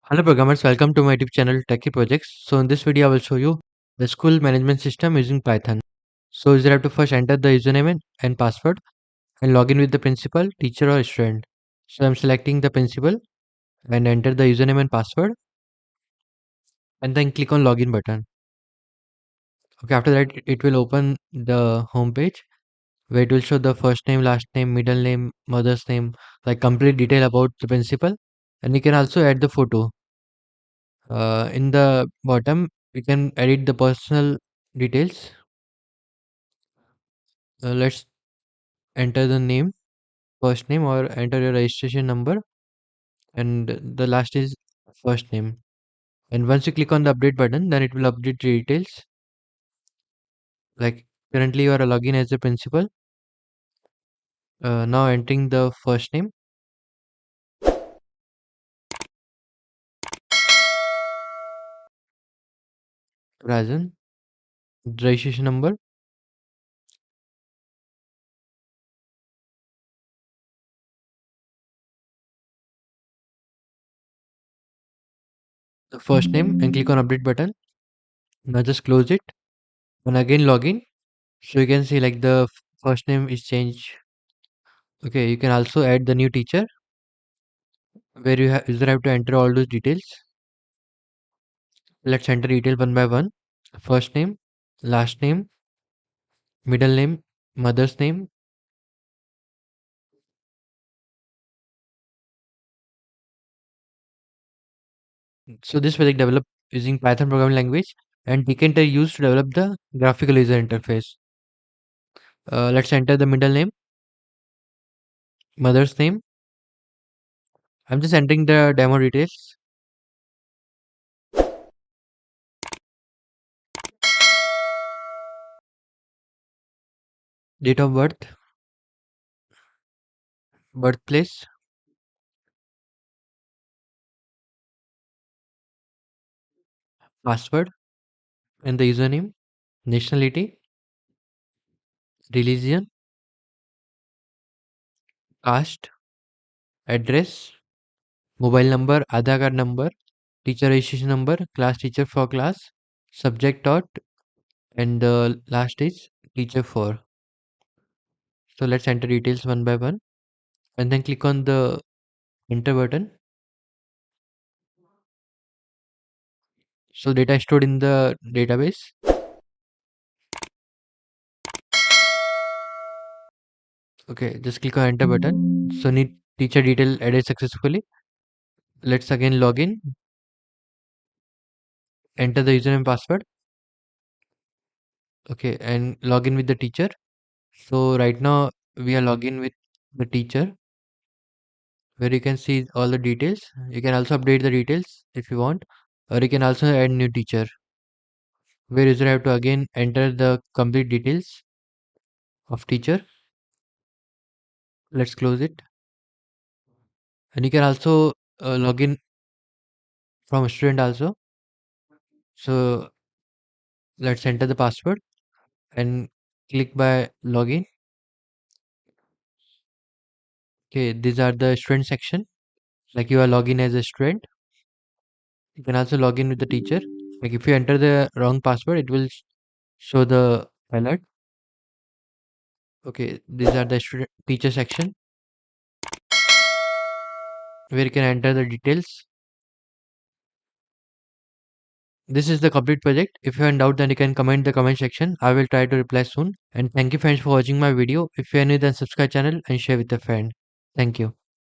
Hello programmers, welcome to my YouTube channel Techie Projects. So in this video I will show you the school management system using Python. So you have to first enter the username and password and log in with the principal, teacher or student. So I'm selecting the principal and enter the username and password and then click on login button. Okay, after that it will open the home page where it will show the first name, last name, middle name, mother's name, like complete detail about the principal, and you can also add the photo. In the bottom we can edit the personal details. Let's enter the name, first name, or enter your registration number, and the last is first name. And once you click on the update button, then it will update the details. Like currently you are a login as a principal. Now entering the first name, Rajan, registration number, the first name, and click on update button. Now just close it and again login. So you can see like the first name is changed. Okay, you can also add the new teacher where user have to enter all those details. Let's enter detail one by one. First name, last name, middle name, mother's name. So this project developed using Python programming language and Tkinter used to develop the graphical user interface. Let's enter the middle name, mother's name. I'm just entering the demo details. Date of birth, birthplace, password, and the username, nationality, religion, caste, address, mobile number, Aadhaar card number, teacher registration number, class teacher for class, subject taught, and the last is teacher for. So let's enter details one by one and then click on the enter button. So data is stored in the database. Okay, just click on enter button. So need teacher detail added successfully. Let's again log in. Enter the username and password. Okay, and log in with the teacher. So right now we are logging with the teacher where you can see all the details. You can also update the details if you want, or you can also add new teacher where user have to again enter the complete details of teacher. Let's close it. And you can also log in from student also. So let's enter the password and click by login. Okay, these are the student section. Like you are logging as a student. You can also log in with the teacher. Like if you enter the wrong password, it will show the alert. Okay, these are the student teacher section where you can enter the details. This is the complete project. If you are in doubt, then you can comment the comment section. I will try to reply soon. And thank you friends for watching my video. If you are new, then subscribe channel and share with a friend. Thank you.